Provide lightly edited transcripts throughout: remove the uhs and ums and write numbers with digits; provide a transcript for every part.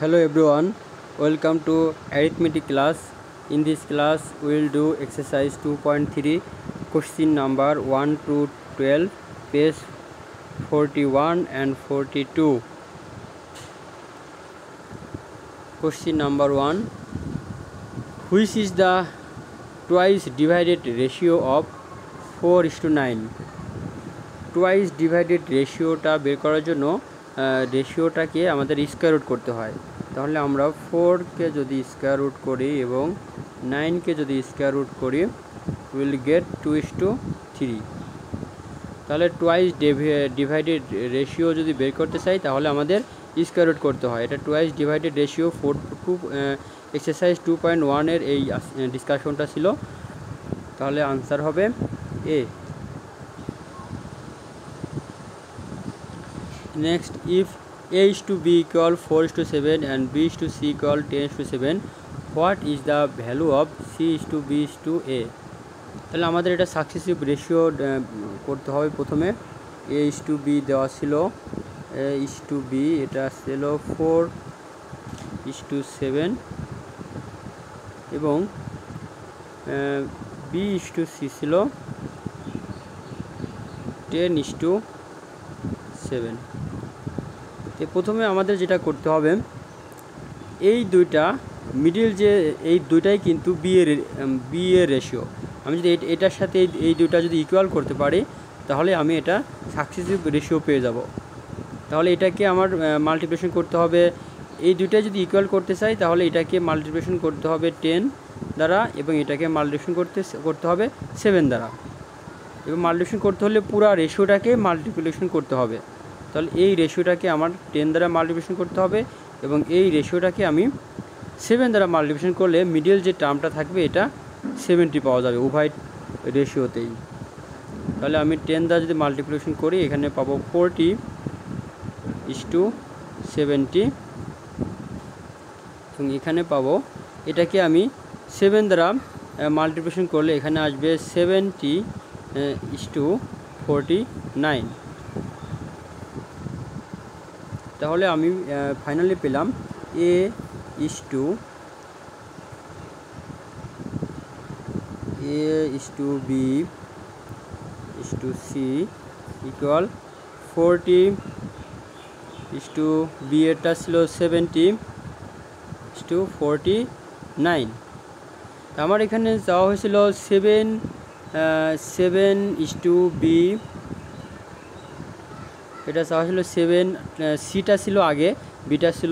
Hello everyone, welcome to arithmetic class. In this class we will do exercise 2.3, question number 1 to 12, page 41 and 42. Question number 1, which is the twice divided ratio of 4:9? Twice divided রেশিওটা বের করার জন্য রেশিওটাকে আমাদের square root করতে হয়। তাহলে আমরা 4কে যদি স্কয়ার রুট করি এবং 9কে যদি স্কয়ার রুট করি উইল গেট 2:3। তাহলে টুয়াইস ডিভাইডেড রেশিও যদি বের করতে চাই তাহলে আমাদের স্কয়ার রুট করতে হয়। এটা টুয়াইস ডিভাইডেড রেশিও 4 এক্সারসাইজ 2.1 এর এই ডিসকাশনটা ছিল। তাহলে আনসার হবে এ। Next, if a is to b equal 4:7 and b is to c equal 10:7, what is the value of c is to b is to a? তাহলে আমাদের এটা সাকসেসিভ রেশিও করতে হবে। প্রথমে a is to b দেওয়া ছিল, a is to b এটা ছিল 4:7 এবং b is to c ছিল 10:7। প্রথমে আমাদের যেটা করতে হবে, এই দুইটা মিডিল যে এই দুইটাই কিন্তু বি এর রেশিও। আমি যদি এটার সাথে এই দুইটা যদি ইকুয়াল করতে পারি তাহলে আমি এটা সাকসেসিভ রেশিও পেয়ে যাব। তাহলে এটাকে আমার মাল্টিপ্লিকেশন করতে হবে। এই দুইটা যদি ইকুয়াল করতে চাই তাহলে এটাকে মাল্টিপ্লিকেশন করতে হবে 10 দ্বারা এবং এটাকে মাল্টিপ্লিকেশন করতে হবে 7 দ্বারা। এবং মাল্টিপ্লিকেশন করতে হলে পুরো রেশিওটাকে মাল্টিপ্লিকেশন করতে হবে। তাহলে এই রেশিওটাকে আমার 10 দ্বারা মাল্টিপ্লিকেশন করতে হবে এবং এই রেশিওটাকে আমি 7 দ্বারা মাল্টিপ্লিকেশন করলে মিডল যে টার্মটা থাকবে এটা 70 পাওয়া যাবে উভয় রেশিওতেই। তাহলে আমি 10 দ্বারা যদি মাল্টিপ্লিকেশন করি এখানে পাবো 40:70 এবং এখানে পাবো, এটাকে আমি 7 দ্বারা মাল্টিপ্লিকেশন করলে এখানে আসবে 70:49। তাহলে আমি ফাইনালি পেলাম a is to b is to c equal 40:b এটা ছিল 70:49। আমার এখানে যাওয়া হয়েছিল 7:b, এটা চাওয়া ছিল 7, সিটা ছিল আগে, বিটা ছিল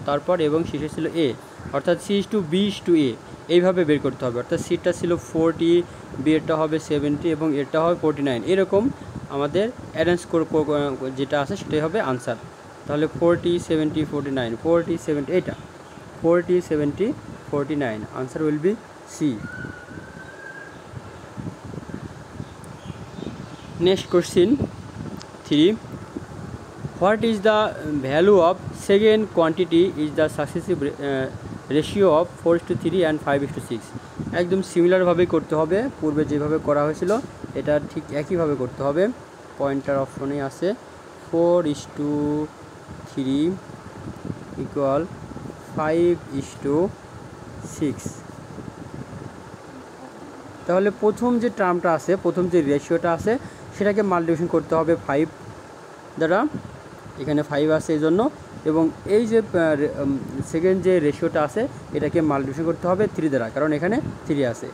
তারপর এবং শেষে ছিল এ, অর্থাৎ C is to B is to A, এইভাবে বের করতে হবে। অর্থাৎ সিটা ছিল 40, বি এরটা হবে 70 এবং এরটা হবে 49। এরকম আমাদের অ্যারেঞ্জ যেটা আছে সেটাই হবে আনসার। তাহলে 40:70:49, 40:70 এটা 40:70:49, answer will be C. Next question 3, what is the value of second quantity is the successive ratio of 4:3 and 5:6? একদম সিমিলারভাবেই করতে হবে, পূর্বে যেভাবে করা হয়েছিল এটা ঠিক একইভাবে করতে হবে। পয়েন্টার অপশনে আছে 4:3 ইকুয়াল 5:6। তাহলে প্রথম যে টার্মটা আছে, প্রথম যে রেশিওটা আছে সেটাকে মাল্টিপ্লিকেশন করতে হবে 5 দ্বারা, এখানে 5 আছে এই জন্য, এবং এই যে সেকেন্ড যে রেশিওটা আছে এটাকে মাল্টিপ্লিকেশন করতে হবে 3 দ্বারা, কারণ এখানে 3 আছে।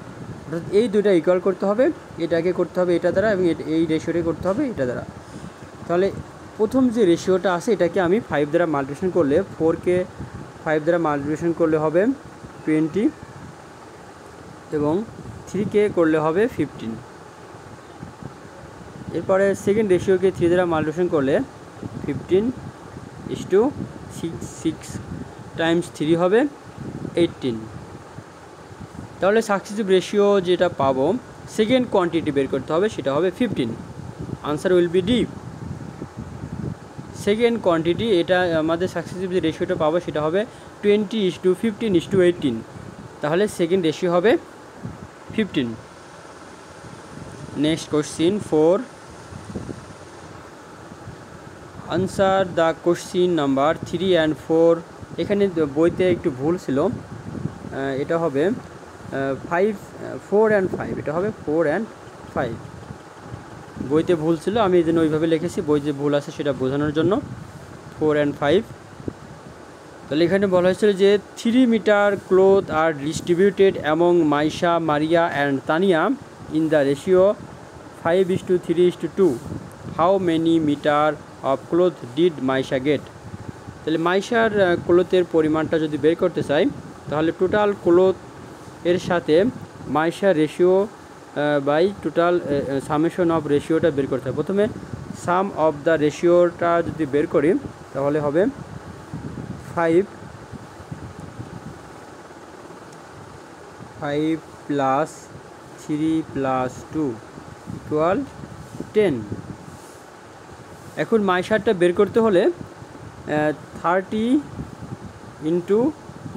অর্থাৎ এই দুইটা ইকুয়াল করতে হবে, এটাকে করতে হবে এটা দ্বারা এবং এই রেশিওটাকে করতে হবে এটা দ্বারা। তাহলে প্রথম যে রেশিওটা আছে এটাকে আমি 5 দ্বারা মাল্টিপ্লিকেশন করলে, 4কে 5 দ্বারা মাল্টিপ্লিকেশন করলে হবে 20 এবং 3কে করলে হবে 15। এরপরে সেকেন্ড রেশিওকে 3 দ্বারা মাল্টিপ্লিকেশন করলে 15:6 টাইমস 3 হবে 18। তাহলে সাকসেসিভ রেশিও যেটা পাবো, সেকেন্ড কোয়ান্টিটি বের করতে হবে, সেটা হবে 15। Answer will B D. Second quantity এটা আমাদের সাকসেসিভ যে রেশিওটা পাবো সেটা হবে 20:15:18। তাহলে সেকেন্ড রেশিও হবে 15। Next question 4, answer the question number 3 and 4 এখানে বইতে একটু ভুল ছিল, এটা হবে 4 and 5, এটা হবে 4 and 5, বইতে ভুল ছিল, আমি এই জন্য ওইভাবে লিখেছি, বই যে ভুল আছে সেটা বোঝানোর জন্য 4 and 5। তাহলে এখানে বলা হয়েছিল যে 3 মিটার ক্লথ আর distributed among Maisha, Maria and Tania in the ratio 5:3:2, how many metre of cloth did Maisha get. তাহলে মাইশার ক্লথের পরিমাণটা যদি বের করতে চাই, তাহলে টোটাল ক্লথ এর সাথে মাইশার ratio by total summation of রেশিওটা বের করতে হবে। প্রথমে সাম অফ দ্য রেশিওটা যদি বের করি, তাহলে হবে 5 + 3 + 2 = 10। এখন মাইশারটা বের করতে হলে 30 ইন্টু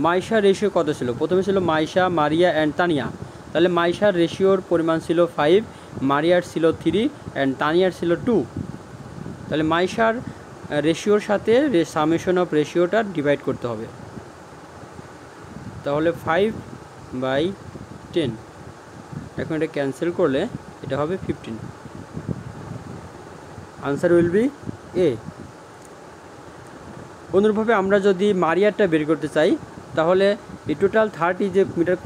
মাইশার রেশিও কত ছিল, প্রথমে ছিল মাইশা, মারিয়া অ্যান্ড তানিয়া। তাহলে মাইশার রেশিওর পরিমাণ ছিল 5, মারিয়ার ছিল 3 অ্যান্ড তানিয়ার ছিল 2। তাহলে মাইশার রেশিওর সাথে সামেশন অফ রেশিওটা ডিভাইড করতে হবে, তাহলে 5/10। এখন এটা ক্যান্সেল করলে এটা হবে 15। Answer will B A. অনুরূপভাবে আমরা যদি মারিয়ারটা বের করতে চাই, তাহলে এই টোটাল 30 যে মিটার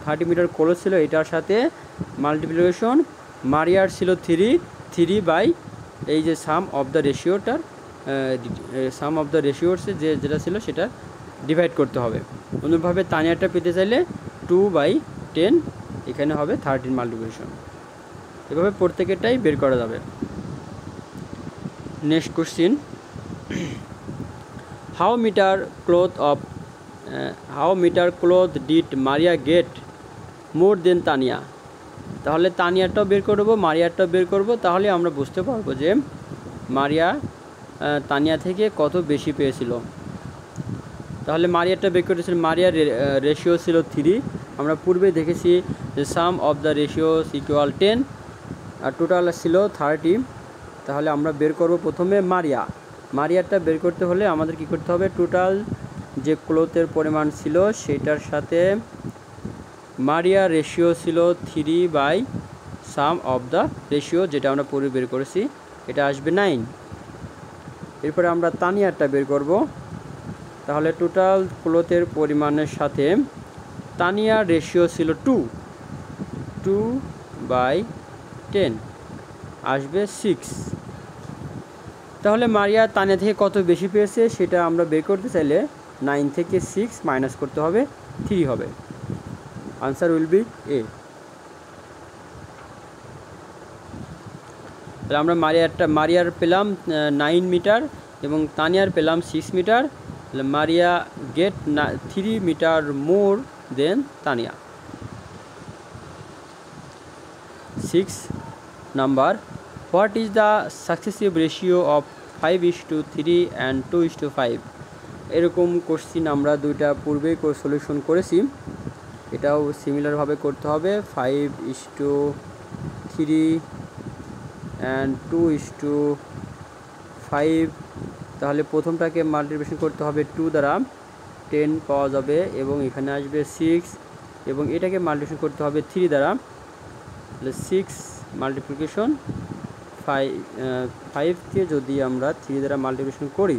30 মিটার ক্লথ ছিল, এটার সাথে মাল্টিপ্লিকেশন মারিয়ার ছিল 3 বাই এই যে সাম অফ দ্য রেশিওটার সাম অফ দ্য রেশিওর্সে যেটা ছিল সেটা ডিভাইড করতে হবে। অনুরূপভাবে তানিয়ারটা পেতে চাইলে 2/10, এখানে হবে 13 মাল্টিপ্লিকেশন। এভাবে প্রত্যেকেরটাই বের করা যাবে। Next question, how metre cloth did Maria get more than Tania. তাহলে তানিয়ারটাও বের করব, মারিয়ারটাও বের করব, তাহলে আমরা বুঝতে পারবো যে মারিয়া তানিয়া থেকে কত বেশি পেয়েছিল। তাহলে মারিয়ারটা বের করেছিল, মারিয়ার রেশিও ছিল 3, আমরা পূর্বে দেখেছি যে সাম অফ দ্য রেশিওস = 10 আর টোটাল ছিল 30। তাহলে আমরা বের করব প্রথমে মারিয়ারটা বের করতে হলে আমাদের কি করতে হবে, টোটাল যে ক্লথের পরিমাণ ছিল সেটার সাথে মারিয়া রেশিও ছিল 3 by sum of the ratio, যেটা আমরা পূর্বে বের করেছি, এটা আসবে 9। এরপরে আমরা তানিয়ারটা বের করব, তাহলে টোটাল ক্লথের পরিমাণের সাথে তানিয়ার রেশিও ছিল 2/10, আসবে 6। তাহলে মারিয়া তানিয়া থেকে কত বেশি পেয়েছে সেটা আমরা বের করতে চাইলে 9 থেকে 6 মাইনাস করতে হবে, 3 হবে। Answer will B A. তাহলে আমরা মারিয়ার পেলাম 9 মিটার এবং তানিয়ার পেলাম 6 মিটার। তাহলে Maria get 3 metre more than Tania. 6 number, what is the successive ratio of 5:3 and 2:5। এরকম কোশ্চিন আমরা দুইটা পূর্বেই সলিউশন করেছি, এটাও সিমিলারভাবে করতে হবে। 5:3 and 2:5, তাহলে প্রথমটাকে মাল্টিপ্লিকেশন করতে হবে 2 দ্বারা, 10 পাওয়া যাবে এবং এখানে আসবে 6, এবং এটাকে মাল্টিপ্লিকেশন করতে হবে 3 দ্বারা, তাহলে 6 মাল্টিপ্লিকেশন 5কে যদি আমরা 3 দ্বারা মাল্টিপ্লিকেশন করি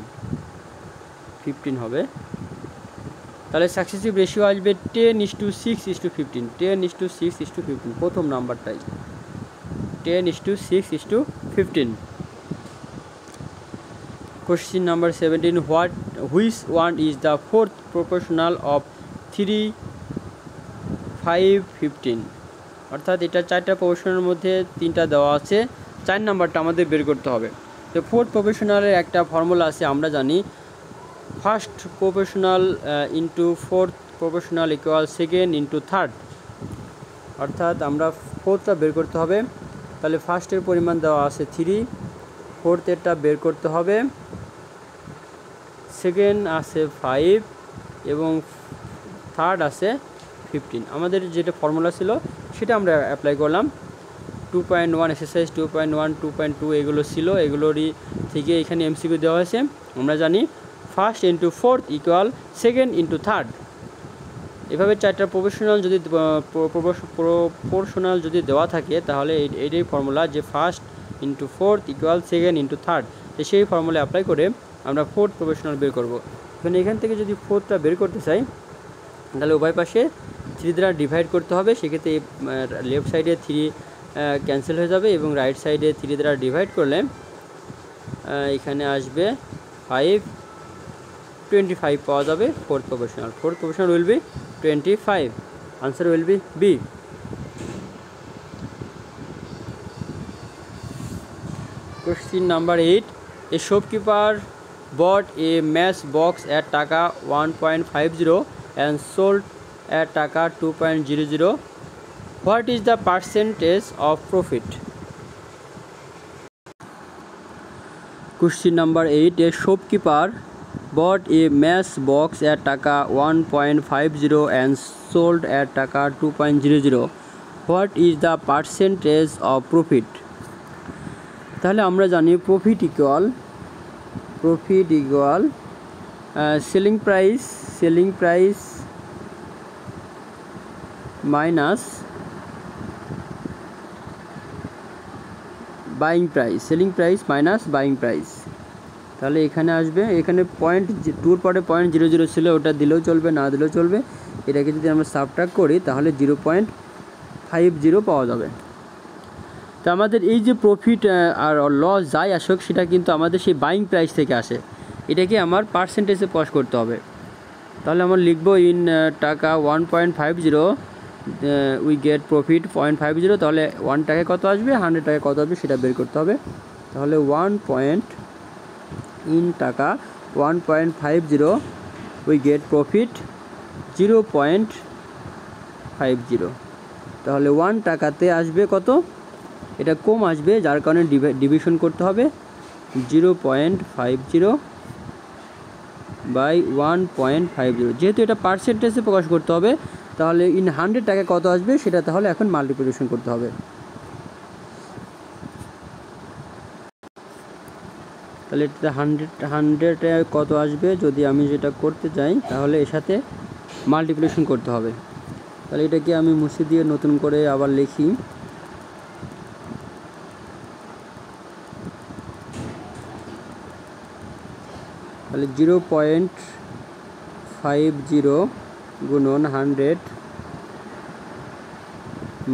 15 হবে। তাহলে সাকসেসিভ রেশিও আসবে 10:6:15, 10:6:15, প্রথম নাম্বারটাই 10:6:15। Question number 17, which one is the fourth proportional of 3, 5, 15। অর্থাৎ এটা 4টা প্রপোর্শনালের মধ্যে 3টা দেওয়া আছে, 4 নাম্বারটা আমাদের বের করতে হবে। তো ফোর্থ প্রপোর্শনালের একটা ফর্মুলা আছে, আমরা জানি first proportional into fourth proportional equal second into third. অর্থাৎ আমরা ফোর্থটা বের করতে হবে, তাহলে ফার্স্টের পরিমাণ দেওয়া আছে 3, ফোর্থেরটা বের করতে হবে, সেকেন্ড আছে 5 এবং থার্ড আছে 15। আমাদের যেটা ফর্মুলা ছিল সেটা আমরা অ্যাপ্লাই করলাম। 2.1 এক্সারসাইজ 2.1, 2.2 এগুলো ছিল, এগুলোরই থেকে এখানে এমসিকিউ দেওয়া হয়েছে। আমরা জানি first into fourth equal second into third. এভাবে চারটা প্রপোর্শনাল যদি দেওয়া থাকে তাহলে এইটাই ফর্মুলা যে first into fourth equal second into third. তো সেই ফর্মুলা অ্যাপ্লাই করে আমরা ফোর্থ প্রপোর্শনাল বের করব। এখান থেকে যদি ফোর্থটা বের করতে চাই তাহলে উভয় পাশে 3 দ্বারা ডিভাইড করতে হবে। সেক্ষেত্রে লেফট সাইডে 3 ক্যান্সেল হয়ে যাবে এবং রাইট সাইডে 3 দ্বারা ডিভাইড করলে এখানে আসবে 25 পাওয়া যাবে fourth proportional will be 25। Answer will be B. Question number 8. A shopkeeper bought a match box at taka 1.50 and sold at taka 2.00. What is the percentage of profit? Question number 8. A shopkeeper bought a match box at taka 1.50 and sold at taka 2.00. What is the percentage of profit? তাহলে আমরা জানি profit equal selling price minus buying price. তাহলে এখানে আসবে, এখানে point 2 পরে 0.00 ছিল, ওটা দিলেও চলবে না দিলেও চলবে। এটাকে যদি আমরা সাবট্রাক্ট করি তাহলে 0.50 পাওয়া যাবে। তো আমাদের এই যে প্রফিট আর লস যাই আসুক সেটা কিন্তু আমাদের সেই বাইং প্রাইস থেকে আসে। এটাকে আমার পার্সেন্টেজে প্রকাশ করতে হবে। তাহলে আমরা লিখব ইন টাকা 1.50 উই গেট প্রফিট 0.50। তাহলে 1 টাকায় কত আসবে, 100 টাকায় কত আসবে সেটা বের করতে হবে। তাহলে 1.50 উই গেট প্রফিট 0.50। তাহলে 1 টাকাতে আসবে কত, এটা কম আসবে, যার কারণে ডিভিশন করতে হবে 0.50 বাই 1.50। যেহেতু এটা পার্সেন্টেজে প্রকাশ করতে হবে তাহলে ইন 100 টাকায় কত আসবে সেটা তাহলে এখন মাল্টিপ্লিকেশন করতে হবে। তাহলে এটা 100 কত আসবে যদি আমি যেটা করতে চাই তাহলে এর সাথে মাল্টিপ্লিকেশন করতে হবে। তাহলে এটাকে আমি মুছে দিয়ে নতুন করে আবার লিখি। তাহলে 0.50 গুণন 100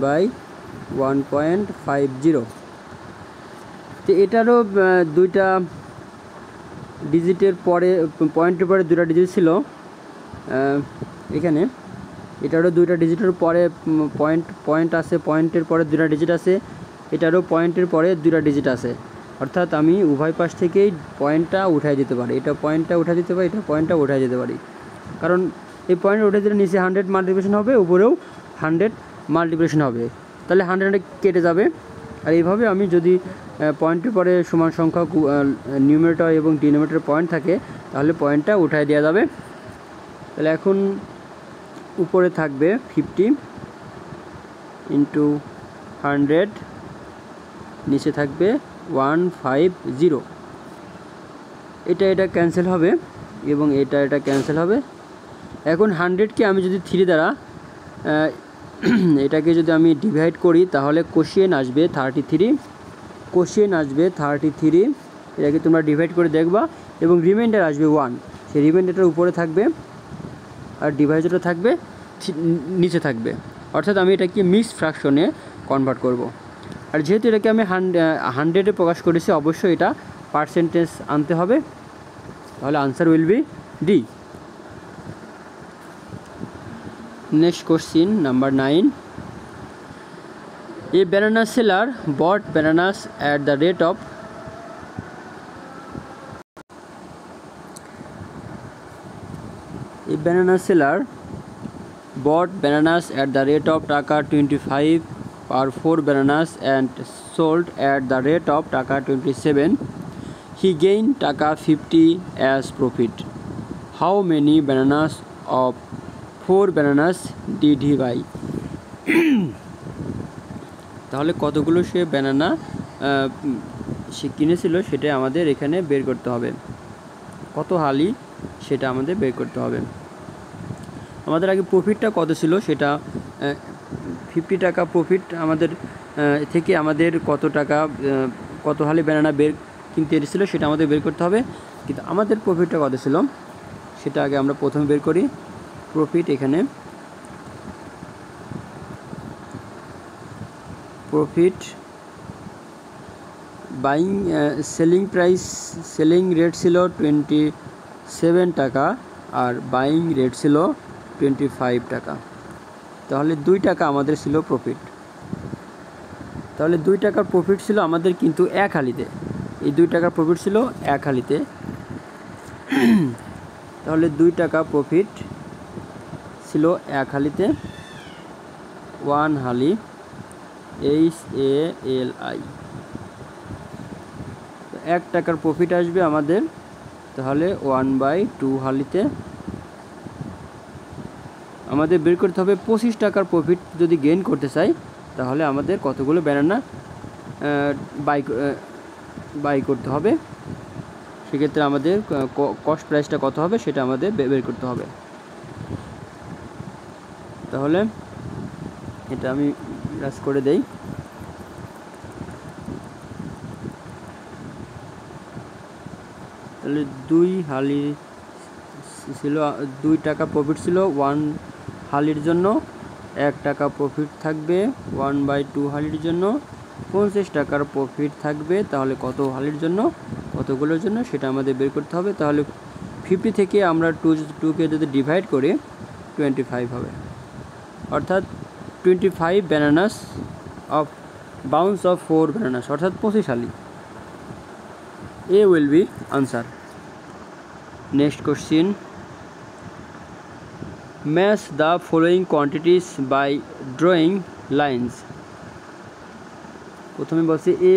বাই 1.50। তো এটারও দুইটা ডিজিটের পরে পয়েন্টের পরে দুটা ডিজিট ছিল এখানে। এটারও দুইটা ডিজিটের পরে পয়েন্ট আছে, পয়েন্টের পরে দুটা ডিজিট আছে। এটারও পয়েন্টের পরে দুটা ডিজিট আছে। অর্থাৎ আমি উভয় পাশ থেকেই পয়েন্টটা উঠাই দিতে পারি, এটা পয়েন্টটা উঠা দিতে পারি, এটা পয়েন্টটা উঠাই দিতে পারি। কারণ এই পয়েন্ট উঠে দিলে নিচে 100 মাল্টিপ্লিকেশন হবে, উপরেও 100 মাল্টিপ্লিকেশন হবে। তাহলে 100 কেটে যাবে। আর এইভাবে আমি যদি পয়েন্টের পরে সমান সংখ্যক নিউমারেটর এবং ডিনোমিনেটর পয়েন্ট থাকে তাহলে পয়েন্টটা উঠাই দেওয়া যাবে। তাহলে এখন উপরে থাকবে 50 ইন্টু 100, নিচে থাকবে 150। এটা ক্যান্সেল হবে এবং এটা ক্যান্সেল হবে। এখন 100কে আমি যদি 3 দ্বারা এটাকে যদি আমি ডিভাইড করি তাহলে কোশিয়েন্ট আসবে 33। এটাকে তোমরা ডিভাইড করে দেখবা এবং রিমাইন্ডার আসবে 1। সেই রিমাইন্ডারটার উপরে থাকবে আর ডিভাইডারটা থাকবে নিচে থাকবে। অর্থাৎ আমি এটাকে মিক্সড ফ্র্যাকশনে কনভার্ট করব। আর যেহেতু এটাকে আমি 100-এ প্রকাশ করেছি অবশ্যই এটা পার্সেন্টেজ আনতে হবে। তাহলে answer will B D. Next question number 9. A banana seller bought bananas at the rate of taka 25 per 4 bananas and sold at the rate of taka 27. He gained taka 50 as profit. How many bananas of 4 bananas did he buy? তাহলে কতগুলো সে banana সে কিনেছিল সেটা আমাদের এখানে বের করতে হবে। কত হালি সেটা আমাদের বের করতে হবে। আমাদের আগে প্রফিটটা কত ছিল সেটা 50 টাকা প্রফিট আমাদের থেকে আমাদের কত টাকা কত হালি ব্যানানা কিনতে এসেছিলো সেটা আমাদের বের করতে হবে। কিন্তু আমাদের প্রফিটটা কত ছিল সেটা আগে আমরা প্রথমে বের করি। প্রফিট এখানে প্রফিট বাইং সেলিং রেট ছিল 27 টাকা আর বাইং রেট ছিল 25 টাকা। তাহলে 2 টাকা আমাদের ছিল প্রফিট। তাহলে 2 টাকার প্রফিট ছিল আমাদের কিন্তু এক হালিতে। এই 2 টাকার প্রফিট ছিল এক হালিতে। তাহলে 2 টাকা প্রফিট ছিল এক হালিতে, 1 হালি HALI। 1 টাকার প্রফিট আসবে আমাদের, তাহলে 1/2 হালিতে। আমাদের বের করতে হবে 25 টাকার প্রফিট যদি গেইন করতে চাই তাহলে আমাদের কতগুলো ব্যানানা বাই করতে হবে। সেক্ষেত্রে আমাদের কস্ট প্রাইসটা কত হবে সেটা আমাদের বের করতে হবে। তাহলে এটা আমি রাজ করে দেই। তাহলে 2 হালি ছিল, 2 টাকা প্রফিট ছিল 1 হালির জন্য, 1 টাকা প্রফিট থাকবে 1/2 হালির জন্য, 50 টাকার প্রফিট থাকবে তাহলে কত হালির জন্য, কতগুলোর জন্য সেটা আমাদের বের করতে হবে। তাহলে 50 থেকে আমরা 2কে যদি ডিভাইড করি 25 হবে, অর্থাৎ 25 bananas of bounce of 4 bananas, অর্থাৎ 25 হালি। A will be answer. Next question. Match the following quantities by drawing lines. প্রথমে বলছি A,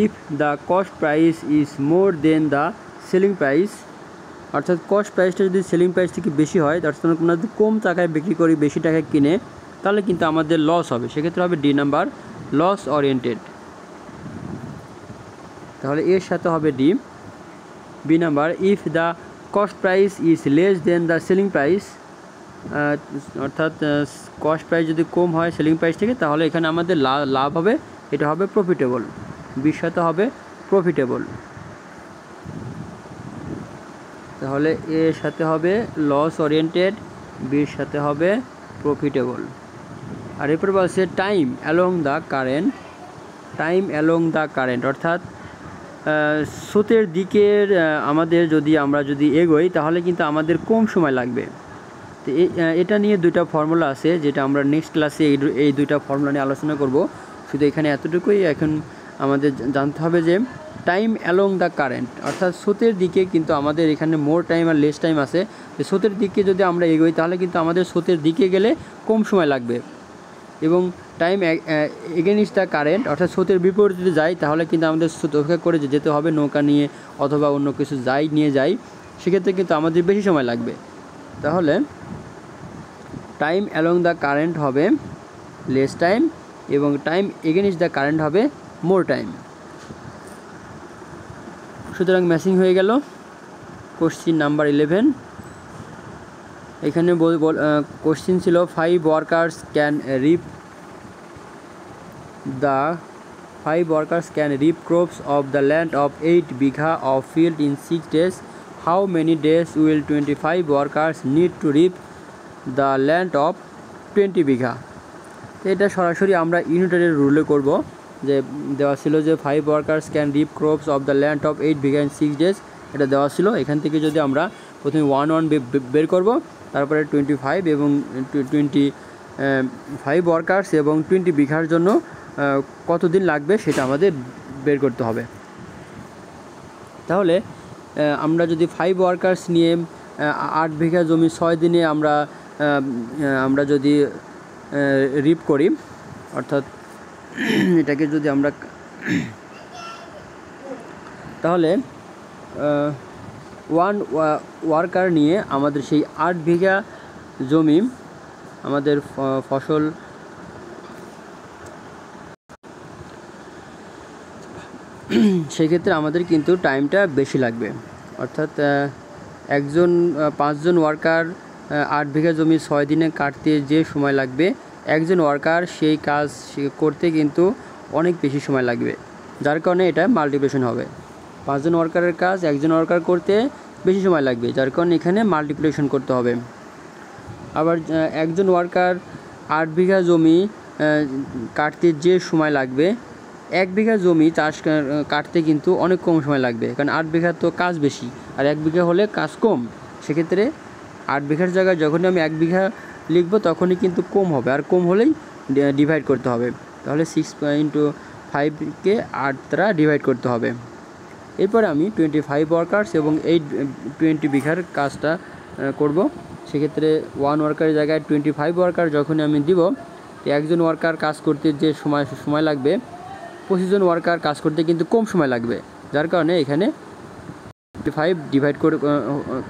if the cost price is more than the selling price, অর্থাৎ কস্ট প্রাইসটা যদি সেলিং প্রাইস থেকে বেশি হয়, তার জন্য আমরা যদি কম টাকায় বিক্রি করি বেশি টাকায় কিনে তাহলে কিন্তু আমাদের লস হবে। সেক্ষেত্রে হবে ডি নাম্বার, লস ওরিয়েন্টেড। তাহলে এর সাথে হবে D. B number, if the cost price is less than the selling price, অর্থাৎ কস্ট প্রাইস যদি কম হয় সেলিং প্রাইস থেকে তাহলে এখানে আমাদের লাভ হবে, এটা হবে প্রফিটেবল। বির সাথে হবে প্রফিটেবল। তাহলে এর সাথে হবে লস ওরিয়েন্টেড, বির সাথে হবে প্রফিটেবল। আর এরপর বলছে time along the current, time along the current অর্থাৎ স্রোতের দিকের আমাদের আমরা যদি এগোই তাহলে কিন্তু আমাদের কম সময় লাগবে। তো এটা নিয়ে দুইটা ফর্মুলা আছে যেটা আমরা নেক্সট ক্লাসে এই দুইটা ফর্মুলা নিয়ে আলোচনা করব। শুধু এখানে এতটুকুই এখন আমাদের জানতে হবে যে টাইম অ্যালং দ্য কারেন্ট অর্থাৎ স্রোতের দিকে কিন্তু আমাদের এখানে মোর টাইম আর লেস টাইম আছে। স্রোতের দিকে যদি আমরা এগোই তাহলে কিন্তু আমাদের স্রোতের দিকে গেলে কম সময় লাগবে, এবং টাইম এগেইনস্ট দ্য কারেন্ট অর্থাৎ স্রোতের বিপরীতে যদি যাই তাহলে কিন্তু আমাদের স্রোত অপেক্ষা করে যেতে হবে নৌকা নিয়ে অথবা অন্য কিছু নিয়ে যাই, সেক্ষেত্রে কিন্তু আমাদের বেশি সময় লাগবে। তাহলে টাইম অ্যালং দ্য কারেন্ট হবে লেস টাইম এবং টাইম এগেইনস্ট দ্য কারেন্ট হবে মোর টাইম। সুতরাং ম্যাচিং হয়ে গেল। কোশ্চিন নাম্বার 11, এখানে কোশ্চিন ছিল 5 workers can reap crops of the land of 8 bigha of field in 6 days. How many days will 25 workers need to reap the land of 20 বিঘা? এটা সরাসরি আমরা unitary রুলে করব। যে দেওয়া ছিল যে 5 workers can reap crops of the land of 8 bigha in 6 days, এটা দেওয়া ছিল। এখান থেকে যদি আমরা প্রথমে 1 বের করব, তারপরে 25 এবং 25 ওয়ার্কার্স এবং 20 বিঘার জন্য কতদিন লাগবে সেটা আমাদের বের করতে হবে। তাহলে আমরা যদি 5 ওয়ার্কার্স নিয়ে 8 বিঘা জমি 6 দিনে আমরা যদি রিপ করি, অর্থাৎ এটাকে যদি আমরা তাহলে 1 ওয়ার্কার নিয়ে আমাদের সেই 8 বিঘা জমি আমাদের ফসল সেক্ষেত্রে আমাদের কিন্তু টাইমটা বেশি লাগবে। অর্থাৎ 5 জন ওয়ার্কার 8 বিঘা জমি 6 দিনে কাটতে যে সময় লাগবে, একজন ওয়ার্কার সেই কাজ করতে কিন্তু অনেক বেশি সময় লাগবে, যার কারণে এটা মাল্টিপ্লিকেশন হবে। 5 জন ওয়ার্কারের কাজ একজন ওয়ার্কার করতে বেশি সময় লাগবে, যার কারণে এখানে মাল্টিপ্লিকেশন করতে হবে। আবার একজন ওয়ার্কার 8 বিঘা জমি কাটতে যে সময় লাগবে, 1 বিঘা জমি চাষ কাটতে কিন্তু অনেক কম সময় লাগবে, কারণ 8 বিঘা তো কাজ বেশি আর 1 বিঘা হলে কাজ কম। সেক্ষেত্রে 8 বিঘার জায়গায় যখনই আমি 1 বিঘা লিখব তখনই কিন্তু কম হবে, আর কম হলেই ডিভাইড করতে হবে। তাহলে 6 × 5কে 8 দ্বারা ডিভাইড করতে হবে। এরপরে আমি 25 ওয়ার্কার্স এবং এই 20 বিঘার কাজটা করব। সেক্ষেত্রে 1 ওয়ার্কারের জায়গায় 25 ওয়ার্কার যখন আমি দিব, একজন ওয়ার্কার কাজ করতে যে সময় লাগবে, 25 জন ওয়ার্কার কাজ করতে কিন্তু কম সময় লাগবে, যার কারণে এখানে 25 ডিভাইড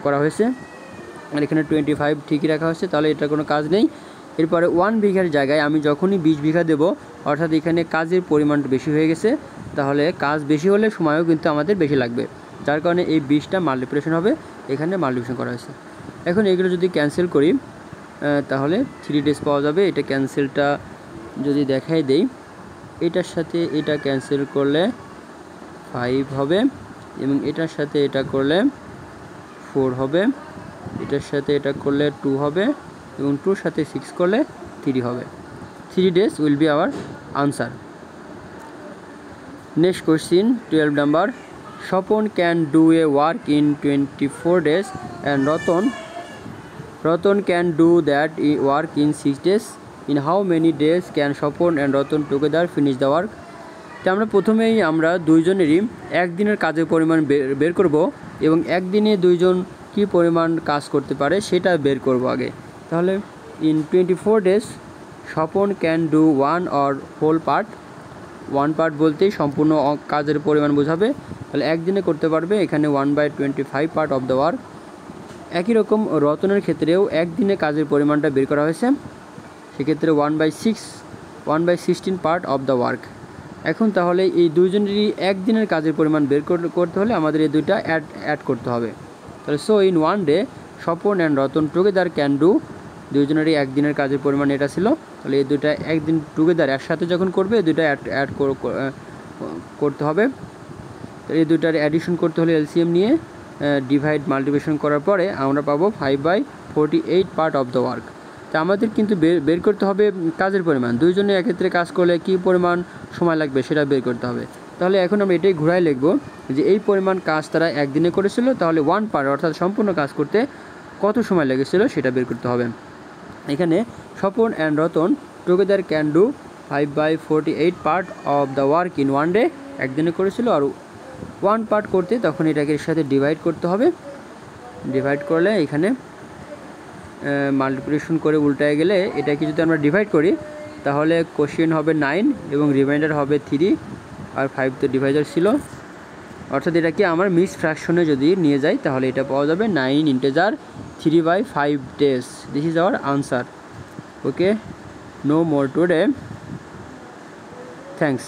করা হয়েছে, আর এখানে 25 ঠিকই রাখা হয়েছে, তাহলে এটা কোনো কাজ নেই। এরপরে 1 বিঘার জায়গায় আমি যখনই 20 বিঘা দেব, অর্থাৎ এখানে কাজের পরিমাণটা বেশি হয়ে গেছে, তাহলে কাজ বেশি হলে সময়ও কিন্তু আমাদের বেশি লাগবে, যার কারণে এই 20টা মাল্টিপ্লিকেশন হবে, এখানে মাল্টিপ্লিকেশন করা হয়েছে। এখন এগুলো যদি ক্যান্সেল করি তাহলে 3 ডেজ পাওয়া যাবে। এটা ক্যান্সেলটা যদি দেখাই দেই, এটার সাথে এটা ক্যান্সেল করলে 5 হবে, এবং এটার সাথে এটা করলে 4 হবে, এটার সাথে এটা করলে 2 হবে, এবং 2-র সাথে 6 করলে 3 হবে। 3 days will be our answer. Next question, 12 number. Shopon can do a work in 24 days and Ratan can do that work in 6 days. In how many days can Shopon and Ratan together finish the work? তো আমরা প্রথমেই দুইজনেরই একদিনের কাজের পরিমাণ বের করব, এবং একদিনে দুইজন কি পরিমাণ কাজ করতে পারে সেটা বের করব আগে। তাহলে in 24 days Shopon can do one or whole part. One part বলতেই সম্পূর্ণ কাজের পরিমাণ বোঝাবে, তাহলে একদিনে করতে পারবে, এখানে 1/25 পার্ট অফ দ্য ওয়ার্ক। একই রকম রতনের ক্ষেত্রেও একদিনে কাজের পরিমাণটা বের করা হয়েছে, সেক্ষেত্রে 1/16 পার্ট অফ দ্য ওয়ার্ক। এখন তাহলে এই দুইজনেরই একদিনের কাজের পরিমাণ বের করতে হলে আমাদের এই দুইটা অ্যাড করতে হবে। তাহলে so in 1 day Shopon and Ratan together can do, দুইজনেরই একদিনের কাজের পরিমাণ এটা ছিল, তাহলে এই দুইটা একদিন টুগেদার একসাথে যখন করবে এই দুইটা অ্যাড করতে হবে। তাহলে এই দুইটার অ্যাডিশন করতে হলে এলসিএম নিয়ে ডিভাইড মাল্টিপ্লিকেশন করার পরে আমরা পাবো 5/48 পার্ট অফ দ্য ওয়ার্ক। তা আমাদের কিন্তু বের করতে হবে কাজের পরিমাণ, দুইজনে একত্রে কাজ করলে কী পরিমাণ সময় লাগবে সেটা বের করতে হবে। তাহলে এখন আমরা এটাই ঘুরাই লিখব যে এই পরিমাণ কাজ তারা একদিনে করেছিল, তাহলে 1 পার্ট অর্থাৎ সম্পূর্ণ কাজ করতে কত সময় লেগেছিল সেটা বের করতে হবে। এখানে Shopon and Ratan together can do 5/48 part of the work in 1 day, একদিনে করেছিল, আর 1 পার্ট করতে তখন এটাকে এর সাথে ডিভাইড করতে হবে। ডিভাইড করলে এখানে মাল্টিপ্লিকেশন করে উল্টায় গেলে এটাকে যদি আমরা ডিভাইড করি তাহলে কোশ্চেন হবে 9 এবং রিমাইন্ডার হবে 3, আর 5 তো ডিভাইডার ছিল, অর্থাৎ এটাকে আমার মিক্স ফ্র্যাকশনে যদি নিয়ে যাই তাহলে এটা পাওয়া যাবে 9 integer 3/5 days. This is our answer. Okay, no more today. Thanks.